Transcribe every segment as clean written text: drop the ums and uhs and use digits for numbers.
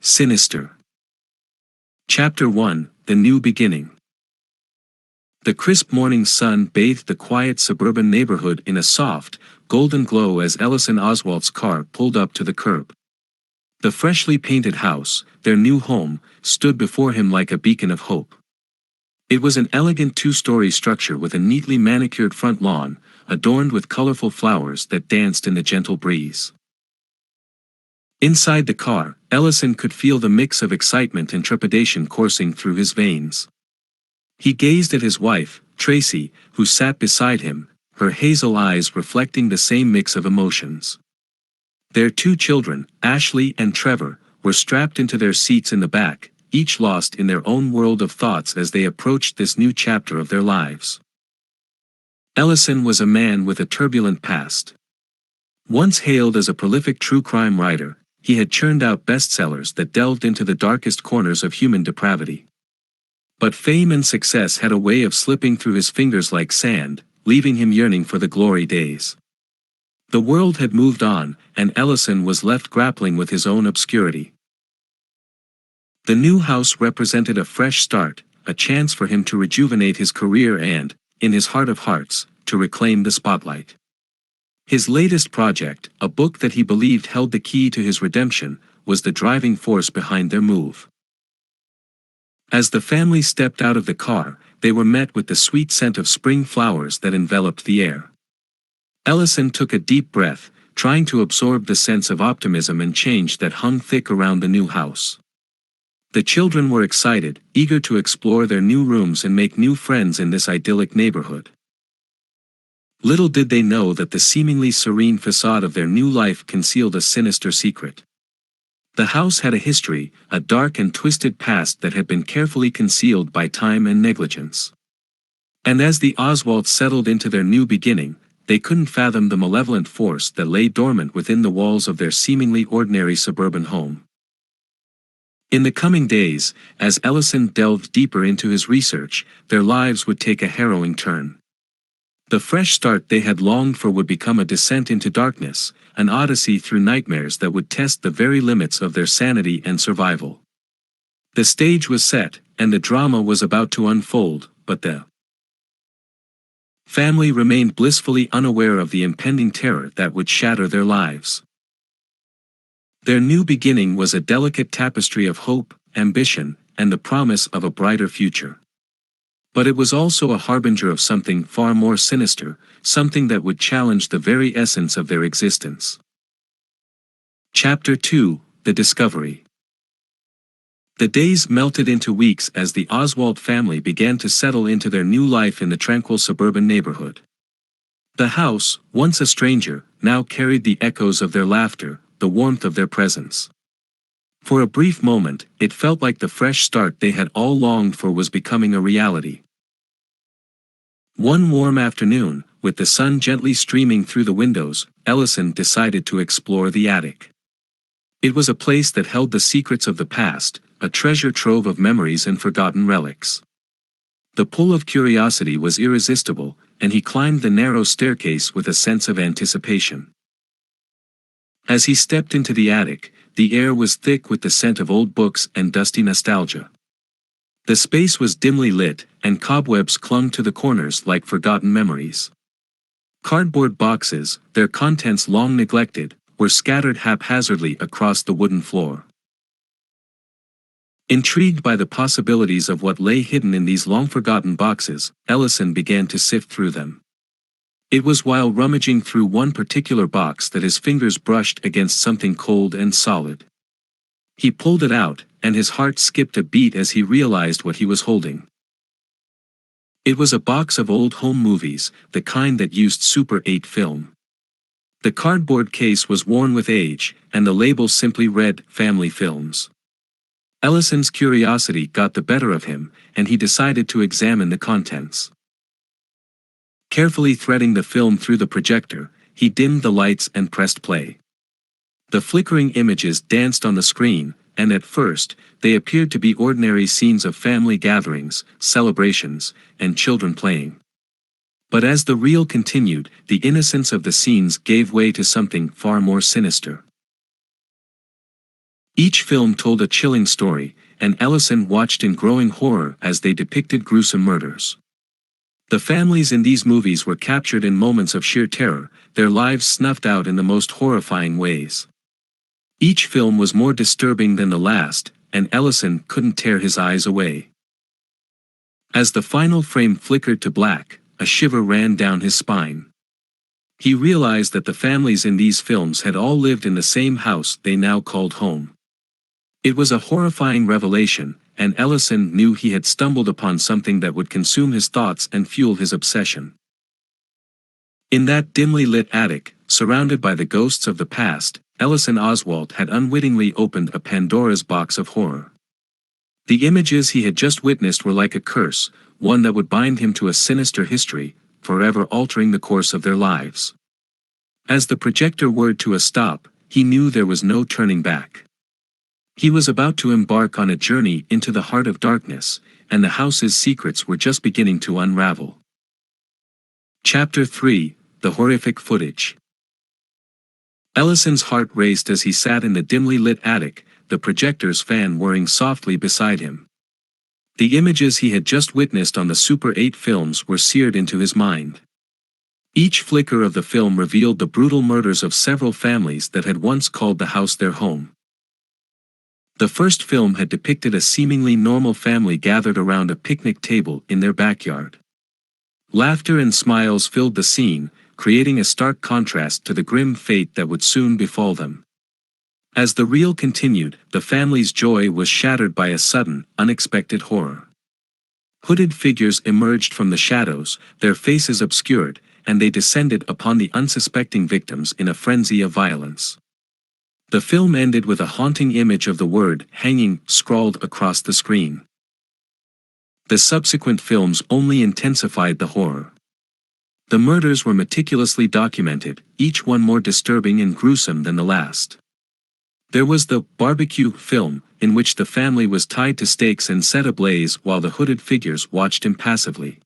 Sinister. Chapter 1, The New Beginning. The crisp morning sun bathed the quiet suburban neighborhood in a soft, golden glow as Ellison Oswald's car pulled up to the curb. The freshly painted house, their new home, stood before him like a beacon of hope. It was an elegant two-story structure with a neatly manicured front lawn, adorned with colorful flowers that danced in the gentle breeze. Inside the car, Ellison could feel the mix of excitement and trepidation coursing through his veins. He gazed at his wife, Tracy, who sat beside him, her hazel eyes reflecting the same mix of emotions. Their two children, Ashley and Trevor, were strapped into their seats in the back, each lost in their own world of thoughts as they approached this new chapter of their lives. Ellison was a man with a turbulent past. Once hailed as a prolific true crime writer, he had churned out bestsellers that delved into the darkest corners of human depravity. But fame and success had a way of slipping through his fingers like sand, leaving him yearning for the glory days. The world had moved on, and Ellison was left grappling with his own obscurity. The new house represented a fresh start, a chance for him to rejuvenate his career and, in his heart of hearts, to reclaim the spotlight. His latest project, a book that he believed held the key to his redemption, was the driving force behind their move. As the family stepped out of the car, they were met with the sweet scent of spring flowers that enveloped the air. Ellison took a deep breath, trying to absorb the sense of optimism and change that hung thick around the new house. The children were excited, eager to explore their new rooms and make new friends in this idyllic neighborhood. Little did they know that the seemingly serene facade of their new life concealed a sinister secret. The house had a history, a dark and twisted past that had been carefully concealed by time and negligence. And as the Oswalds settled into their new beginning, they couldn't fathom the malevolent force that lay dormant within the walls of their seemingly ordinary suburban home. In the coming days, as Ellison delved deeper into his research, their lives would take a harrowing turn. The fresh start they had longed for would become a descent into darkness, an odyssey through nightmares that would test the very limits of their sanity and survival. The stage was set, and the drama was about to unfold, but the family remained blissfully unaware of the impending terror that would shatter their lives. Their new beginning was a delicate tapestry of hope, ambition, and the promise of a brighter future. But it was also a harbinger of something far more sinister, something that would challenge the very essence of their existence. Chapter 2, The Discovery. The days melted into weeks as the Oswald family began to settle into their new life in the tranquil suburban neighborhood. The house, once a stranger, now carried the echoes of their laughter, the warmth of their presence. For a brief moment, it felt like the fresh start they had all longed for was becoming a reality. One warm afternoon, with the sun gently streaming through the windows, Ellison decided to explore the attic. It was a place that held the secrets of the past, a treasure trove of memories and forgotten relics. The pull of curiosity was irresistible, and he climbed the narrow staircase with a sense of anticipation. As he stepped into the attic, the air was thick with the scent of old books and dusty nostalgia. The space was dimly lit, and cobwebs clung to the corners like forgotten memories. Cardboard boxes, their contents long neglected, were scattered haphazardly across the wooden floor. Intrigued by the possibilities of what lay hidden in these long-forgotten boxes, Ellison began to sift through them. It was while rummaging through one particular box that his fingers brushed against something cold and solid. He pulled it out, and his heart skipped a beat as he realized what he was holding. It was a box of old home movies, the kind that used Super 8 film. The cardboard case was worn with age, and the label simply read, "Family Films." Ellison's curiosity got the better of him, and he decided to examine the contents. Carefully threading the film through the projector, he dimmed the lights and pressed play. The flickering images danced on the screen, and at first, they appeared to be ordinary scenes of family gatherings, celebrations, and children playing. But as the reel continued, the innocence of the scenes gave way to something far more sinister. Each film told a chilling story, and Ellison watched in growing horror as they depicted gruesome murders. The families in these movies were captured in moments of sheer terror, their lives snuffed out in the most horrifying ways. Each film was more disturbing than the last, and Ellison couldn't tear his eyes away. As the final frame flickered to black, a shiver ran down his spine. He realized that the families in these films had all lived in the same house they now called home. It was a horrifying revelation, and Ellison knew he had stumbled upon something that would consume his thoughts and fuel his obsession. In that dimly lit attic, surrounded by the ghosts of the past, Ellison Oswalt had unwittingly opened a Pandora's box of horror. The images he had just witnessed were like a curse, one that would bind him to a sinister history, forever altering the course of their lives. As the projector whirred to a stop, he knew there was no turning back. He was about to embark on a journey into the heart of darkness, and the house's secrets were just beginning to unravel. Chapter 3: The Horrific Footage. Ellison's heart raced as he sat in the dimly lit attic, the projector's fan whirring softly beside him. The images he had just witnessed on the Super 8 films were seared into his mind. Each flicker of the film revealed the brutal murders of several families that had once called the house their home. The first film had depicted a seemingly normal family gathered around a picnic table in their backyard. Laughter and smiles filled the scene, creating a stark contrast to the grim fate that would soon befall them. As the reel continued, the family's joy was shattered by a sudden, unexpected horror. Hooded figures emerged from the shadows, their faces obscured, and they descended upon the unsuspecting victims in a frenzy of violence. The film ended with a haunting image of the word "hanging" scrawled across the screen. The subsequent films only intensified the horror. The murders were meticulously documented, each one more disturbing and gruesome than the last. There was the barbecue film, in which the family was tied to stakes and set ablaze while the hooded figures watched impassively.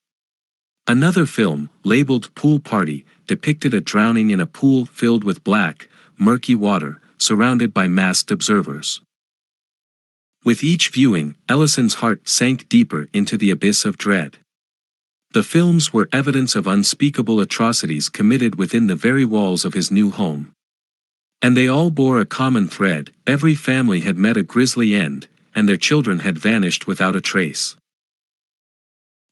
Another film, labeled Pool Party, depicted a drowning in a pool filled with black, murky water, surrounded by masked observers. With each viewing, Ellison's heart sank deeper into the abyss of dread. The films were evidence of unspeakable atrocities committed within the very walls of his new home. And they all bore a common thread: every family had met a grisly end, and their children had vanished without a trace.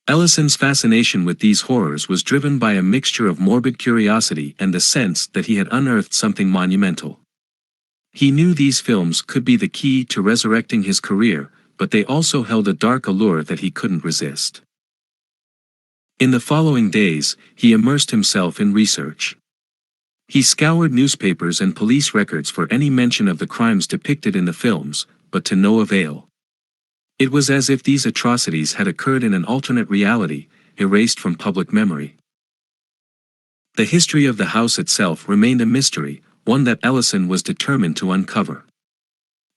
Ellison's fascination with these horrors was driven by a mixture of morbid curiosity and the sense that he had unearthed something monumental. He knew these films could be the key to resurrecting his career, but they also held a dark allure that he couldn't resist. In the following days, he immersed himself in research. He scoured newspapers and police records for any mention of the crimes depicted in the films, but to no avail. It was as if these atrocities had occurred in an alternate reality, erased from public memory. The history of the house itself remained a mystery, one that Ellison was determined to uncover.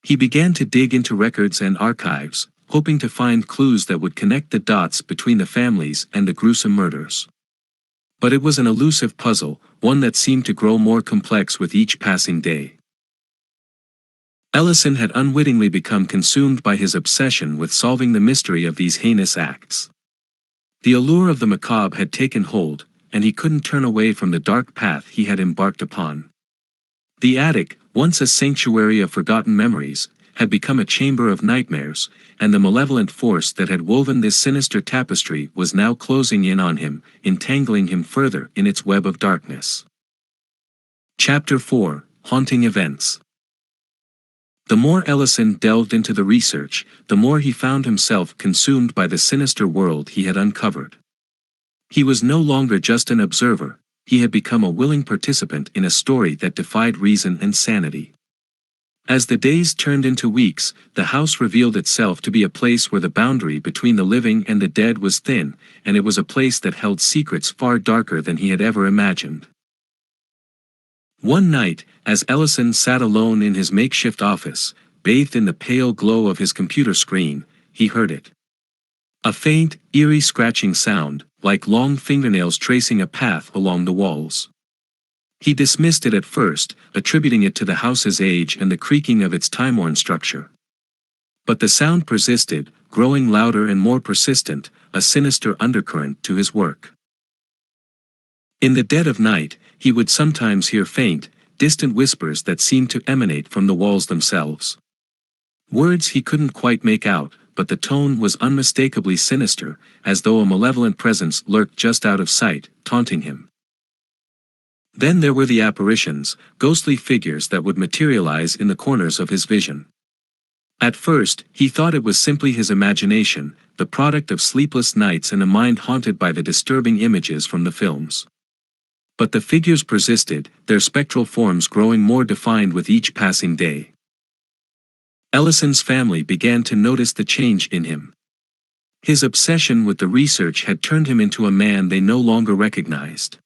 He began to dig into records and archives, hoping to find clues that would connect the dots between the families and the gruesome murders. But it was an elusive puzzle, one that seemed to grow more complex with each passing day. Ellison had unwittingly become consumed by his obsession with solving the mystery of these heinous acts. The allure of the macabre had taken hold, and he couldn't turn away from the dark path he had embarked upon. The attic, once a sanctuary of forgotten memories, had become a chamber of nightmares, and the malevolent force that had woven this sinister tapestry was now closing in on him, entangling him further in its web of darkness. Chapter 4: Haunting Events. The more Ellison delved into the research, the more he found himself consumed by the sinister world he had uncovered. He was no longer just an observer, he had become a willing participant in a story that defied reason and sanity. As the days turned into weeks, the house revealed itself to be a place where the boundary between the living and the dead was thin, and it was a place that held secrets far darker than he had ever imagined. One night, as Ellison sat alone in his makeshift office, bathed in the pale glow of his computer screen, he heard it. A faint, eerie scratching sound, like long fingernails tracing a path along the walls. He dismissed it at first, attributing it to the house's age and the creaking of its time-worn structure. But the sound persisted, growing louder and more persistent, a sinister undercurrent to his work. In the dead of night, he would sometimes hear faint, distant whispers that seemed to emanate from the walls themselves. Words he couldn't quite make out, but the tone was unmistakably sinister, as though a malevolent presence lurked just out of sight, taunting him. Then there were the apparitions, ghostly figures that would materialize in the corners of his vision. At first, he thought it was simply his imagination, the product of sleepless nights and a mind haunted by the disturbing images from the films. But the figures persisted, their spectral forms growing more defined with each passing day. Ellison's family began to notice the change in him. His obsession with the research had turned him into a man they no longer recognized.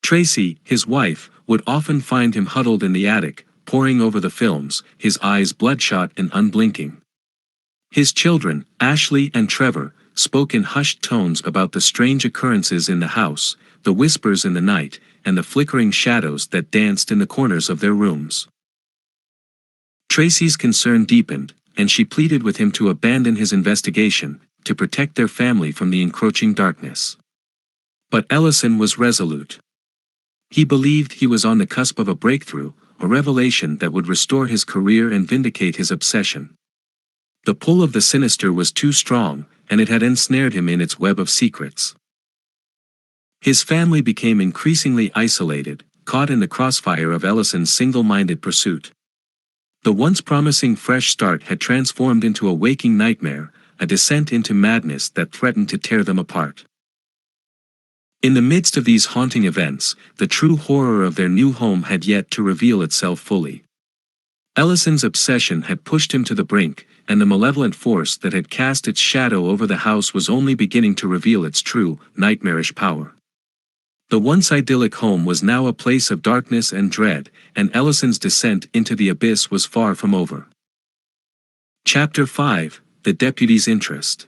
Tracy, his wife, would often find him huddled in the attic, poring over the films, his eyes bloodshot and unblinking. His children, Ashley and Trevor, spoke in hushed tones about the strange occurrences in the house, the whispers in the night, and the flickering shadows that danced in the corners of their rooms. Tracy's concern deepened, and she pleaded with him to abandon his investigation, to protect their family from the encroaching darkness. But Ellison was resolute. He believed he was on the cusp of a breakthrough, a revelation that would restore his career and vindicate his obsession. The pull of the sinister was too strong, and it had ensnared him in its web of secrets. His family became increasingly isolated, caught in the crossfire of Ellison's single-minded pursuit. The once promising fresh start had transformed into a waking nightmare, a descent into madness that threatened to tear them apart. In the midst of these haunting events, the true horror of their new home had yet to reveal itself fully. Ellison's obsession had pushed him to the brink, and the malevolent force that had cast its shadow over the house was only beginning to reveal its true, nightmarish power. The once idyllic home was now a place of darkness and dread, and Ellison's descent into the abyss was far from over. Chapter 5: The Deputy's Interest.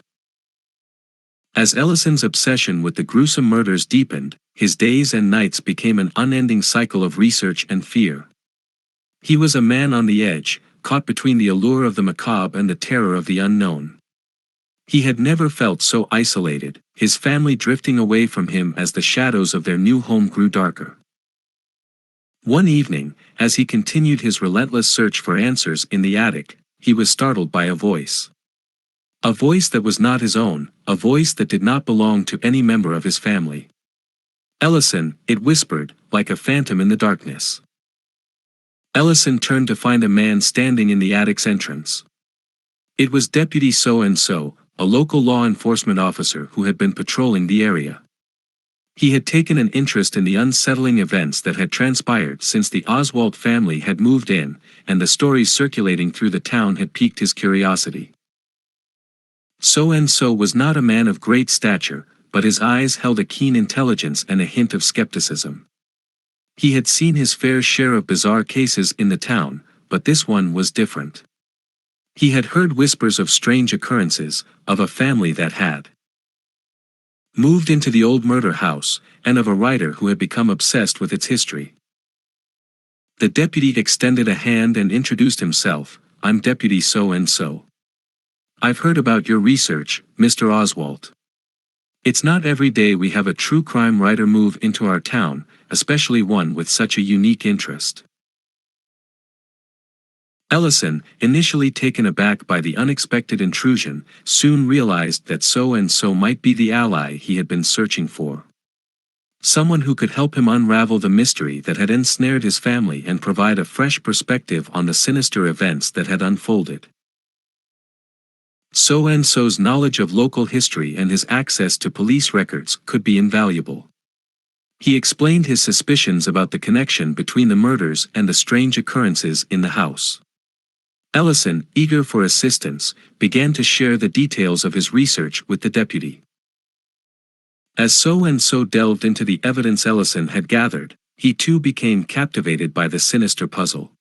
As Ellison's obsession with the gruesome murders deepened, his days and nights became an unending cycle of research and fear. He was a man on the edge, caught between the allure of the macabre and the terror of the unknown. He had never felt so isolated, his family drifting away from him as the shadows of their new home grew darker. One evening, as he continued his relentless search for answers in the attic, he was startled by a voice. A voice that was not his own, a voice that did not belong to any member of his family. "Ellison," it whispered, like a phantom in the darkness. Ellison turned to find a man standing in the attic's entrance. It was Deputy So-and-so, a local law enforcement officer who had been patrolling the area. He had taken an interest in the unsettling events that had transpired since the Oswald family had moved in, and the stories circulating through the town had piqued his curiosity. So-and-so was not a man of great stature, but his eyes held a keen intelligence and a hint of skepticism. He had seen his fair share of bizarre cases in the town, but this one was different. He had heard whispers of strange occurrences, of a family that had moved into the old murder house, and of a writer who had become obsessed with its history. The deputy extended a hand and introduced himself. "I'm Deputy So-and-so. I've heard about your research, Mr. Oswald. It's not every day we have a true crime writer move into our town, especially one with such a unique interest." Ellison, initially taken aback by the unexpected intrusion, soon realized that So-and-so might be the ally he had been searching for. Someone who could help him unravel the mystery that had ensnared his family and provide a fresh perspective on the sinister events that had unfolded. So-and-so's knowledge of local history and his access to police records could be invaluable. He explained his suspicions about the connection between the murders and the strange occurrences in the house. Ellison, eager for assistance, began to share the details of his research with the deputy. As So-and-so delved into the evidence Ellison had gathered, he too became captivated by the sinister puzzle.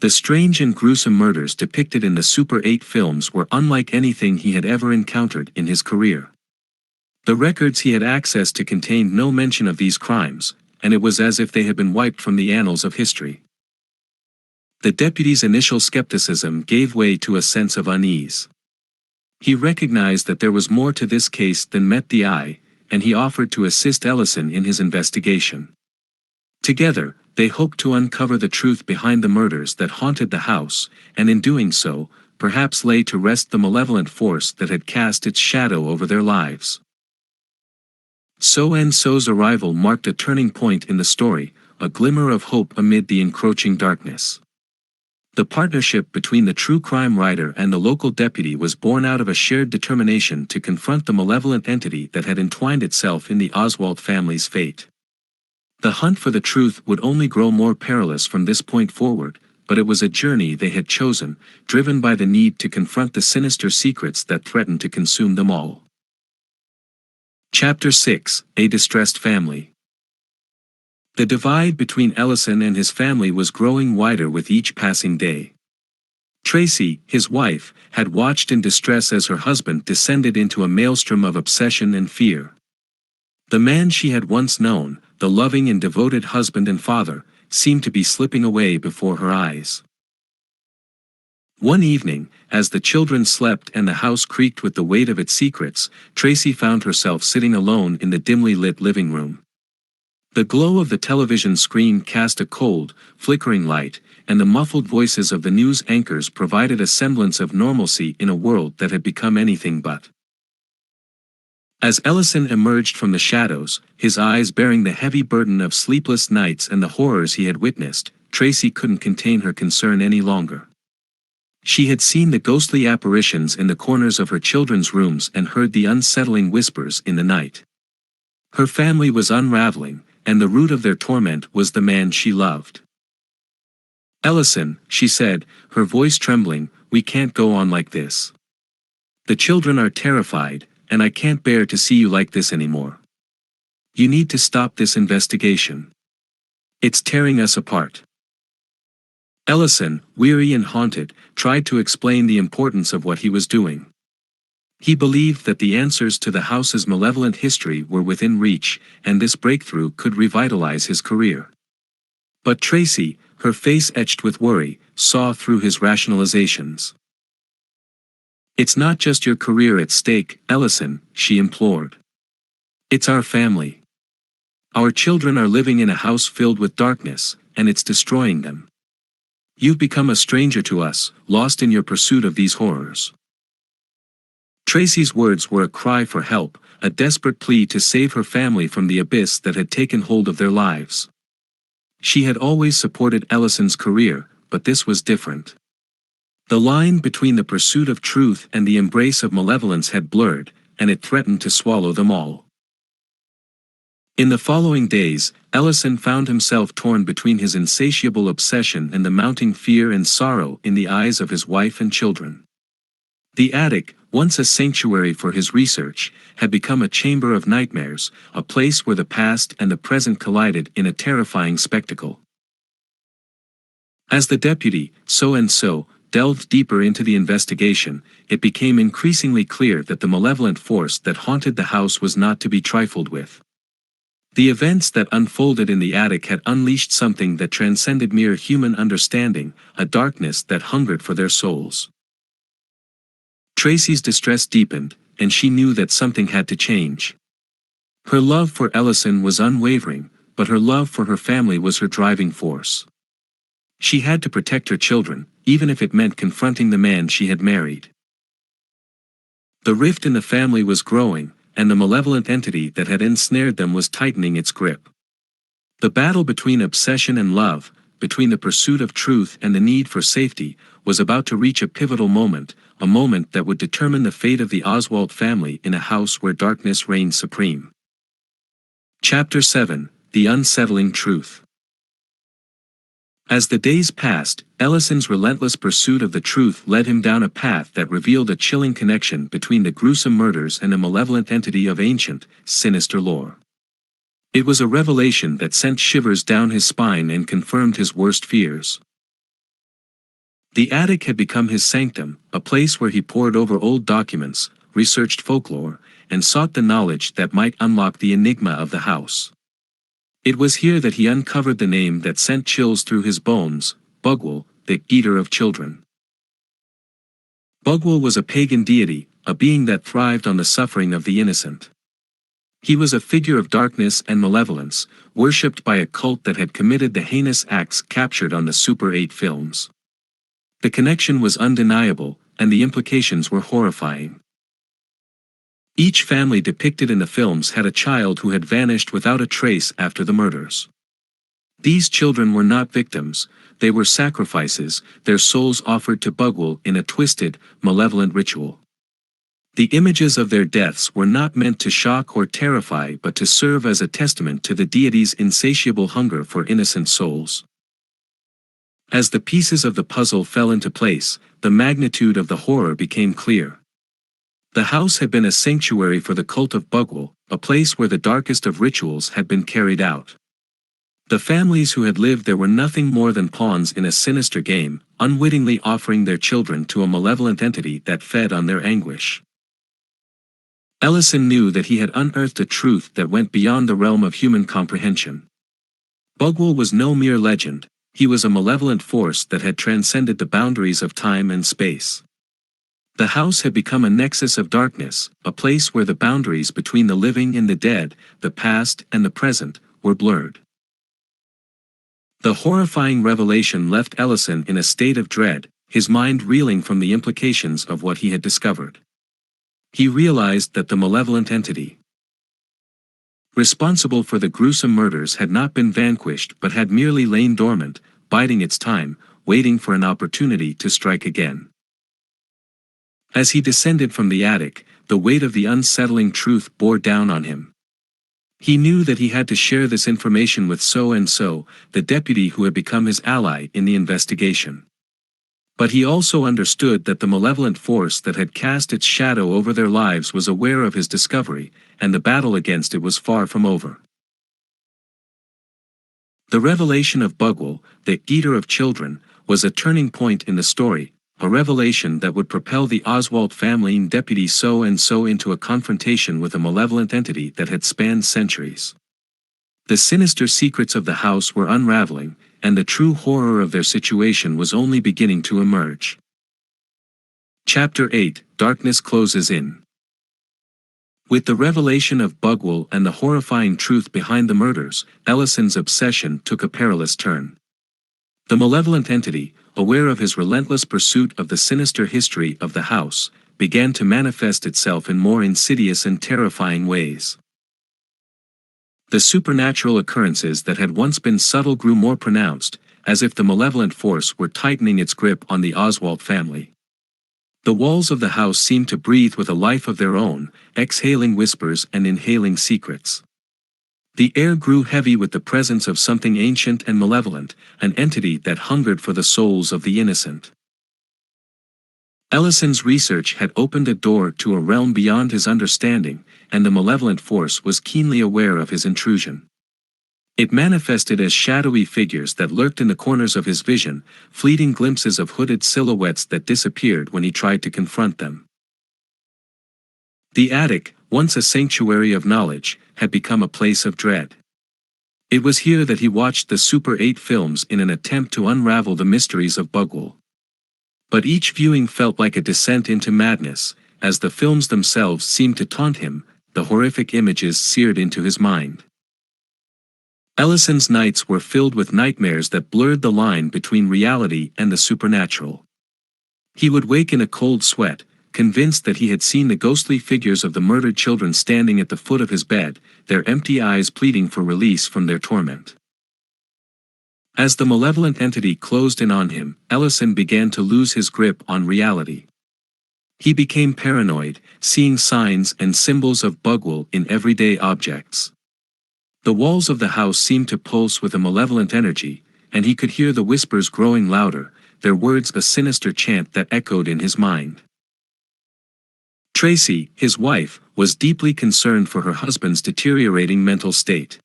The strange and gruesome murders depicted in the Super 8 films were unlike anything he had ever encountered in his career. The records he had access to contained no mention of these crimes, and it was as if they had been wiped from the annals of history. The deputy's initial skepticism gave way to a sense of unease. He recognized that there was more to this case than met the eye, and he offered to assist Ellison in his investigation. Together, they hoped to uncover the truth behind the murders that haunted the house, and in doing so, perhaps lay to rest the malevolent force that had cast its shadow over their lives. So-and-so's arrival marked a turning point in the story, a glimmer of hope amid the encroaching darkness. The partnership between the true crime writer and the local deputy was born out of a shared determination to confront the malevolent entity that had entwined itself in the Oswald family's fate. The hunt for the truth would only grow more perilous from this point forward, but it was a journey they had chosen, driven by the need to confront the sinister secrets that threatened to consume them all. Chapter 6: A Distressed Family. The divide between Ellison and his family was growing wider with each passing day. Tracy, his wife, had watched in distress as her husband descended into a maelstrom of obsession and fear. The man she had once known, the loving and devoted husband and father, seemed to be slipping away before her eyes. One evening, as the children slept and the house creaked with the weight of its secrets, Tracy found herself sitting alone in the dimly lit living room. The glow of the television screen cast a cold, flickering light, and the muffled voices of the news anchors provided a semblance of normalcy in a world that had become anything but. As Ellison emerged from the shadows, his eyes bearing the heavy burden of sleepless nights and the horrors he had witnessed, Tracy couldn't contain her concern any longer. She had seen the ghostly apparitions in the corners of her children's rooms and heard the unsettling whispers in the night. Her family was unraveling, and the root of their torment was the man she loved. "Ellison," she said, her voice trembling, "we can't go on like this. The children are terrified, and I can't bear to see you like this anymore. You need to stop this investigation. It's tearing us apart." Ellison, weary and haunted, tried to explain the importance of what he was doing. He believed that the answers to the house's malevolent history were within reach, and this breakthrough could revitalize his career. But Tracy, her face etched with worry, saw through his rationalizations. "It's not just your career at stake, Ellison," she implored. "It's our family. Our children are living in a house filled with darkness, and it's destroying them. You've become a stranger to us, lost in your pursuit of these horrors." Tracy's words were a cry for help, a desperate plea to save her family from the abyss that had taken hold of their lives. She had always supported Ellison's career, but this was different. The line between the pursuit of truth and the embrace of malevolence had blurred, and it threatened to swallow them all. In the following days, Ellison found himself torn between his insatiable obsession and the mounting fear and sorrow in the eyes of his wife and children. The attic, once a sanctuary for his research, had become a chamber of nightmares, a place where the past and the present collided in a terrifying spectacle. As the deputy, so-and-so, delved deeper into the investigation, it became increasingly clear that the malevolent force that haunted the house was not to be trifled with. The events that unfolded in the attic had unleashed something that transcended mere human understanding, a darkness that hungered for their souls. Tracy's distress deepened, and she knew that something had to change. Her love for Ellison was unwavering, but her love for her family was her driving force. She had to protect her children, even if it meant confronting the man she had married. The rift in the family was growing, and the malevolent entity that had ensnared them was tightening its grip. The battle between obsession and love, between the pursuit of truth and the need for safety, was about to reach a pivotal moment, a moment that would determine the fate of the Oswald family in a house where darkness reigned supreme. Chapter 7: The Unsettling Truth. As the days passed, Ellison's relentless pursuit of the truth led him down a path that revealed a chilling connection between the gruesome murders and a malevolent entity of ancient, sinister lore. It was a revelation that sent shivers down his spine and confirmed his worst fears. The attic had become his sanctum, a place where he pored over old documents, researched folklore, and sought the knowledge that might unlock the enigma of the house. It was here that he uncovered the name that sent chills through his bones, Bugwell, the eater of children. Bugwell was a pagan deity, a being that thrived on the suffering of the innocent. He was a figure of darkness and malevolence, worshipped by a cult that had committed the heinous acts captured on the Super 8 films. The connection was undeniable, and the implications were horrifying. Each family depicted in the films had a child who had vanished without a trace after the murders. These children were not victims, they were sacrifices, their souls offered to Bugwell in a twisted, malevolent ritual. The images of their deaths were not meant to shock or terrify but to serve as a testament to the deity's insatiable hunger for innocent souls. As the pieces of the puzzle fell into place, the magnitude of the horror became clear. The house had been a sanctuary for the cult of Bugwell, a place where the darkest of rituals had been carried out. The families who had lived there were nothing more than pawns in a sinister game, unwittingly offering their children to a malevolent entity that fed on their anguish. Ellison knew that he had unearthed a truth that went beyond the realm of human comprehension. Bugwell was no mere legend, he was a malevolent force that had transcended the boundaries of time and space. The house had become a nexus of darkness, a place where the boundaries between the living and the dead, the past and the present, were blurred. The horrifying revelation left Ellison in a state of dread, his mind reeling from the implications of what he had discovered. He realized that the malevolent entity responsible for the gruesome murders had not been vanquished but had merely lain dormant, biding its time, waiting for an opportunity to strike again. As he descended from the attic, the weight of the unsettling truth bore down on him. He knew that he had to share this information with So-and-so, the deputy who had become his ally in the investigation. But he also understood that the malevolent force that had cast its shadow over their lives was aware of his discovery, and the battle against it was far from over. The revelation of Bugwell, the eater of children, was a turning point in the story, a revelation that would propel the Oswald family and Deputy So-and-so into a confrontation with a malevolent entity that had spanned centuries. The sinister secrets of the house were unraveling, and the true horror of their situation was only beginning to emerge. Chapter 8: Darkness Closes In. With the revelation of Bugwell and the horrifying truth behind the murders, Ellison's obsession took a perilous turn. The malevolent entity, aware of his relentless pursuit of the sinister history of the house, began to manifest itself in more insidious and terrifying ways. The supernatural occurrences that had once been subtle grew more pronounced, as if the malevolent force were tightening its grip on the Oswald family. The walls of the house seemed to breathe with a life of their own, exhaling whispers and inhaling secrets. The air grew heavy with the presence of something ancient and malevolent, an entity that hungered for the souls of the innocent. Ellison's research had opened a door to a realm beyond his understanding, and the malevolent force was keenly aware of his intrusion. It manifested as shadowy figures that lurked in the corners of his vision, fleeting glimpses of hooded silhouettes that disappeared when he tried to confront them. The attic, once a sanctuary of knowledge, had become a place of dread. It was here that he watched the Super 8 films in an attempt to unravel the mysteries of Bugwell. But each viewing felt like a descent into madness, as the films themselves seemed to taunt him, the horrific images seared into his mind. Ellison's nights were filled with nightmares that blurred the line between reality and the supernatural. He would wake in a cold sweat, convinced that he had seen the ghostly figures of the murdered children standing at the foot of his bed, their empty eyes pleading for release from their torment. As the malevolent entity closed in on him, Ellison began to lose his grip on reality. He became paranoid, seeing signs and symbols of Bugwell in everyday objects. The walls of the house seemed to pulse with a malevolent energy, and he could hear the whispers growing louder, their words a sinister chant that echoed in his mind. Tracy, his wife, was deeply concerned for her husband's deteriorating mental state.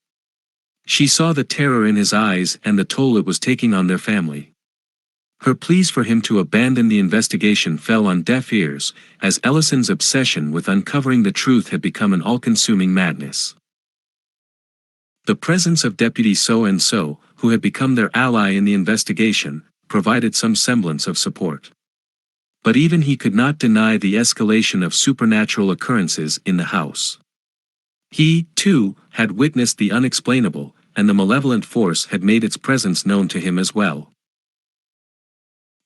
She saw the terror in his eyes and the toll it was taking on their family. Her pleas for him to abandon the investigation fell on deaf ears, as Ellison's obsession with uncovering the truth had become an all-consuming madness. The presence of Deputy So-and-so, who had become their ally in the investigation, provided some semblance of support. But even he could not deny the escalation of supernatural occurrences in the house. He, too, had witnessed the unexplainable, and the malevolent force had made its presence known to him as well.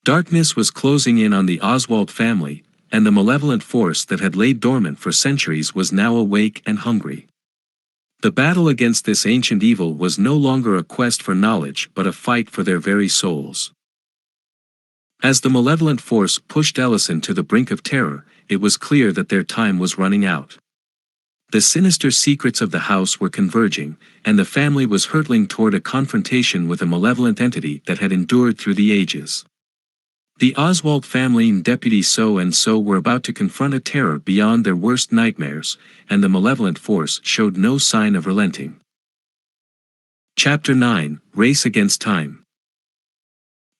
Darkness was closing in on the Oswald family, and the malevolent force that had laid dormant for centuries was now awake and hungry. The battle against this ancient evil was no longer a quest for knowledge but a fight for their very souls. As the malevolent force pushed Ellison to the brink of terror, it was clear that their time was running out. The sinister secrets of the house were converging, and the family was hurtling toward a confrontation with a malevolent entity that had endured through the ages. The Oswald family and Deputy So-and-so were about to confront a terror beyond their worst nightmares, and the malevolent force showed no sign of relenting. Chapter 9: Race Against Time.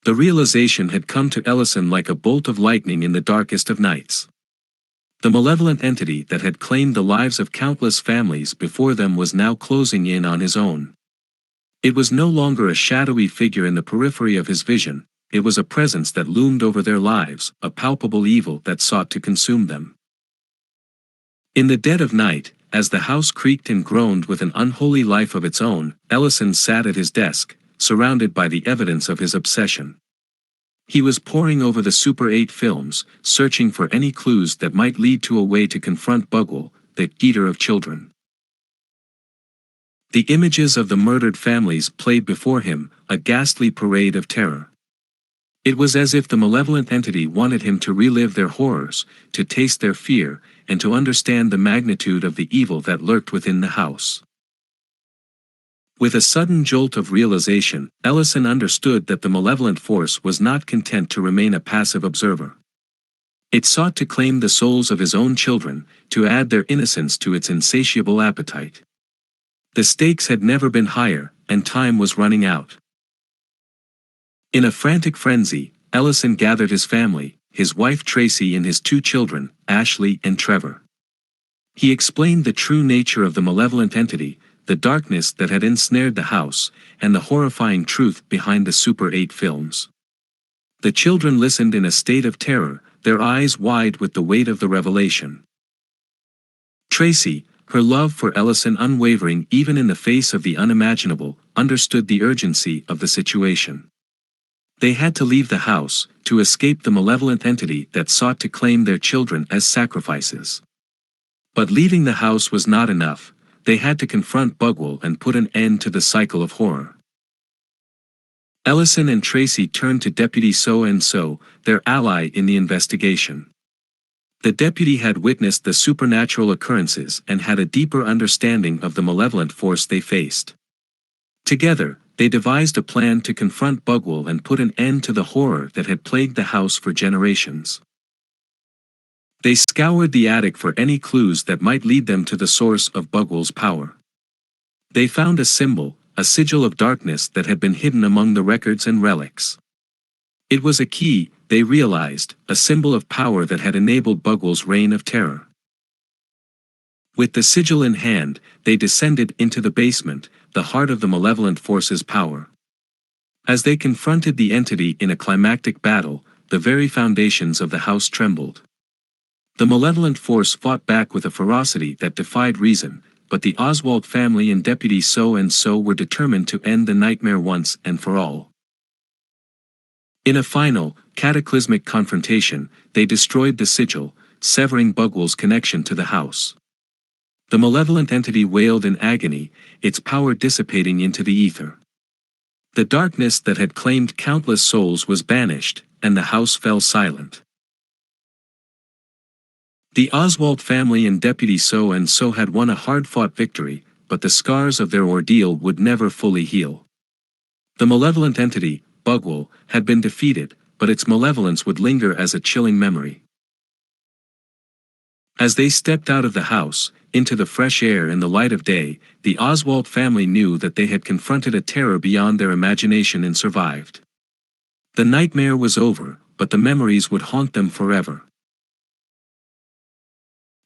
The realization had come to Ellison like a bolt of lightning in the darkest of nights. The malevolent entity that had claimed the lives of countless families before them was now closing in on his own. It was no longer a shadowy figure in the periphery of his vision. It was a presence that loomed over their lives, a palpable evil that sought to consume them. In the dead of night, as the house creaked and groaned with an unholy life of its own, Ellison sat at his desk, surrounded by the evidence of his obsession. He was poring over the Super 8 films, searching for any clues that might lead to a way to confront Bugwell, the eater of children. The images of the murdered families played before him, a ghastly parade of terror. It was as if the malevolent entity wanted him to relive their horrors, to taste their fear, and to understand the magnitude of the evil that lurked within the house. With a sudden jolt of realization, Ellison understood that the malevolent force was not content to remain a passive observer. It sought to claim the souls of his own children, to add their innocence to its insatiable appetite. The stakes had never been higher, and time was running out. In a frantic frenzy, Ellison gathered his family, his wife Tracy and his 2 children, Ashley and Trevor. He explained the true nature of the malevolent entity, the darkness that had ensnared the house, and the horrifying truth behind the Super 8 films. The children listened in a state of terror, their eyes wide with the weight of the revelation. Tracy, her love for Ellison unwavering even in the face of the unimaginable, understood the urgency of the situation. They had to leave the house, to escape the malevolent entity that sought to claim their children as sacrifices. But leaving the house was not enough. They had to confront Bugwell and put an end to the cycle of horror. Ellison and Tracy turned to Deputy So-and-so, their ally in the investigation. The deputy had witnessed the supernatural occurrences and had a deeper understanding of the malevolent force they faced. Together, they devised a plan to confront Bugwell and put an end to the horror that had plagued the house for generations. They scoured the attic for any clues that might lead them to the source of Bugwell's power. They found a symbol, a sigil of darkness that had been hidden among the records and relics. It was a key, they realized, a symbol of power that had enabled Bugwell's reign of terror. With the sigil in hand, they descended into the basement, the heart of the malevolent force's power. As they confronted the entity in a climactic battle, the very foundations of the house trembled. The malevolent force fought back with a ferocity that defied reason, but the Oswald family and Deputy So-and-so were determined to end the nightmare once and for all. In a final, cataclysmic confrontation, they destroyed the sigil, severing Bugwell's connection to the house. The malevolent entity wailed in agony, its power dissipating into the ether. The darkness that had claimed countless souls was banished, and the house fell silent. The Oswald family and Deputy So-and-so had won a hard-fought victory, but the scars of their ordeal would never fully heal. The malevolent entity, Bugwell, had been defeated, but its malevolence would linger as a chilling memory. As they stepped out of the house, into the fresh air and the light of day, the Oswald family knew that they had confronted a terror beyond their imagination and survived. The nightmare was over, but the memories would haunt them forever.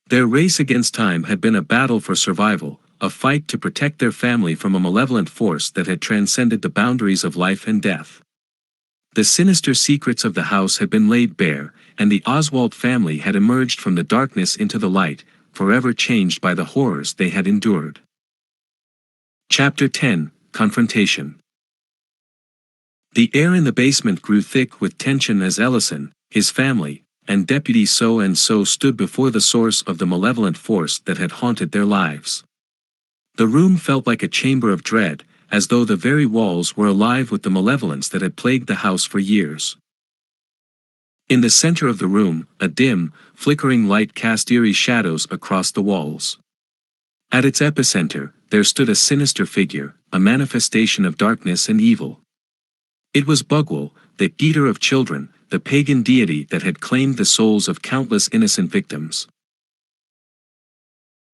Their race against time had been a battle for survival, a fight to protect their family from a malevolent force that had transcended the boundaries of life and death. The sinister secrets of the house had been laid bare, and the Oswald family had emerged from the darkness into the light, forever changed by the horrors they had endured. Chapter 10: Confrontation. The air in the basement grew thick with tension as Ellison, his family, and Deputy So-and-so stood before the source of the malevolent force that had haunted their lives. The room felt like a chamber of dread, as though the very walls were alive with the malevolence that had plagued the house for years. In the center of the room, a dim, flickering light cast eerie shadows across the walls. At its epicenter, there stood a sinister figure, a manifestation of darkness and evil. It was Bugwell, the eater of children, the pagan deity that had claimed the souls of countless innocent victims.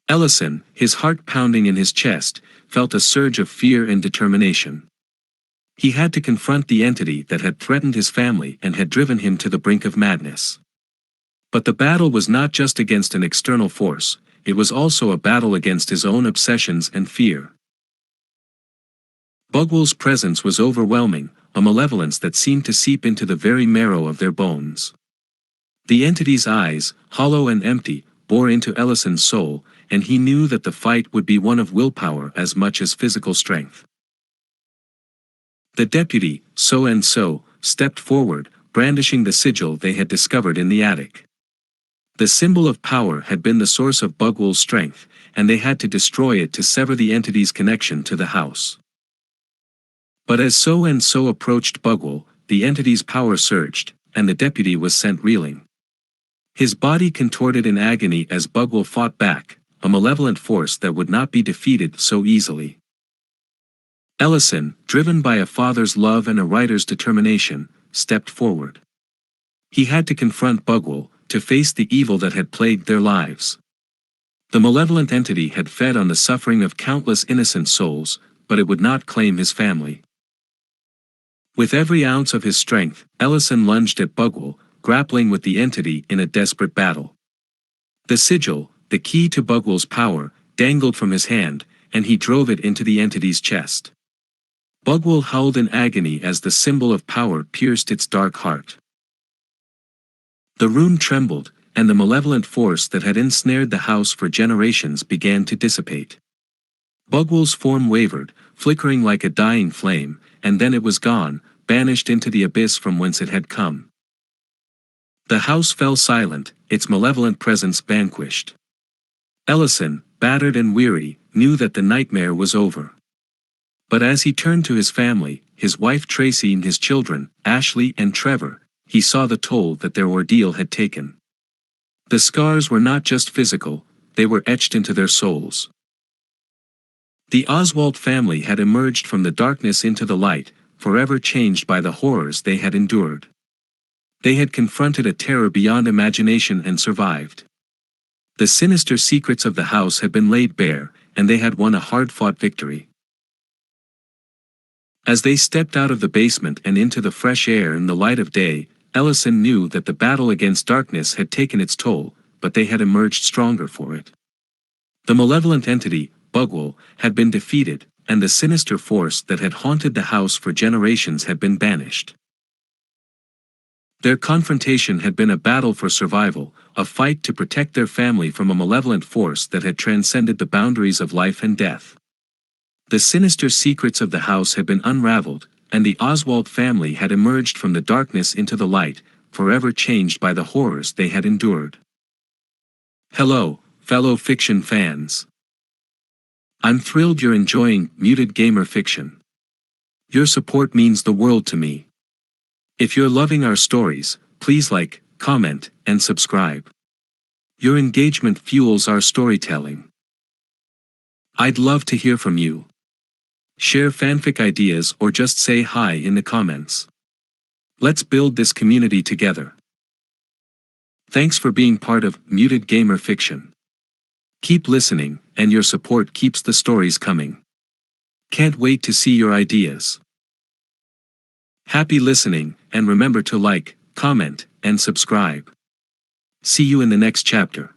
Ellison, his heart pounding in his chest, felt a surge of fear and determination. He had to confront the entity that had threatened his family and had driven him to the brink of madness. But the battle was not just against an external force, it was also a battle against his own obsessions and fear. Bugwell's presence was overwhelming, a malevolence that seemed to seep into the very marrow of their bones. The entity's eyes, hollow and empty, bore into Ellison's soul, and he knew that the fight would be one of willpower as much as physical strength. The deputy, So-and-so, stepped forward, brandishing the sigil they had discovered in the attic. The symbol of power had been the source of Bugwell's strength, and they had to destroy it to sever the entity's connection to the house. But as So-and-so approached Bugwell, the entity's power surged, and the deputy was sent reeling. His body contorted in agony as Bugwell fought back, a malevolent force that would not be defeated so easily. Ellison, driven by a father's love and a writer's determination, stepped forward. He had to confront Bugwell, to face the evil that had plagued their lives. The malevolent entity had fed on the suffering of countless innocent souls, but it would not claim his family. With every ounce of his strength, Ellison lunged at Bugwell, grappling with the entity in a desperate battle. The sigil, the key to Bugwell's power, dangled from his hand, and he drove it into the entity's chest. Bugwell howled in agony as the symbol of power pierced its dark heart. The room trembled, and the malevolent force that had ensnared the house for generations began to dissipate. Bugwell's form wavered, flickering like a dying flame, and then it was gone, banished into the abyss from whence it had come. The house fell silent, its malevolent presence vanquished. Ellison, battered and weary, knew that the nightmare was over. But as he turned to his family, his wife Tracy and his children, Ashley and Trevor, he saw the toll that their ordeal had taken. The scars were not just physical, they were etched into their souls. The Oswald family had emerged from the darkness into the light, forever changed by the horrors they had endured. They had confronted a terror beyond imagination and survived. The sinister secrets of the house had been laid bare, and they had won a hard-fought victory. As they stepped out of the basement and into the fresh air and the light of day, Ellison knew that the battle against darkness had taken its toll, but they had emerged stronger for it. The malevolent entity, Bugwell, had been defeated, and the sinister force that had haunted the house for generations had been banished. Their confrontation had been a battle for survival, a fight to protect their family from a malevolent force that had transcended the boundaries of life and death. The sinister secrets of the house had been unraveled, and the Oswald family had emerged from the darkness into the light, forever changed by the horrors they had endured. Hello, fellow fiction fans. I'm thrilled you're enjoying Muted Gamer Fiction. Your support means the world to me. If you're loving our stories, please like, comment, and subscribe. Your engagement fuels our storytelling. I'd love to hear from you. Share fanfic ideas or just say hi in the comments. Let's build this community together. Thanks for being part of Muted Gamer Fiction. Keep listening, and your support keeps the stories coming. Can't wait to see your ideas. Happy listening, and remember to like, comment, and subscribe. See you in the next chapter.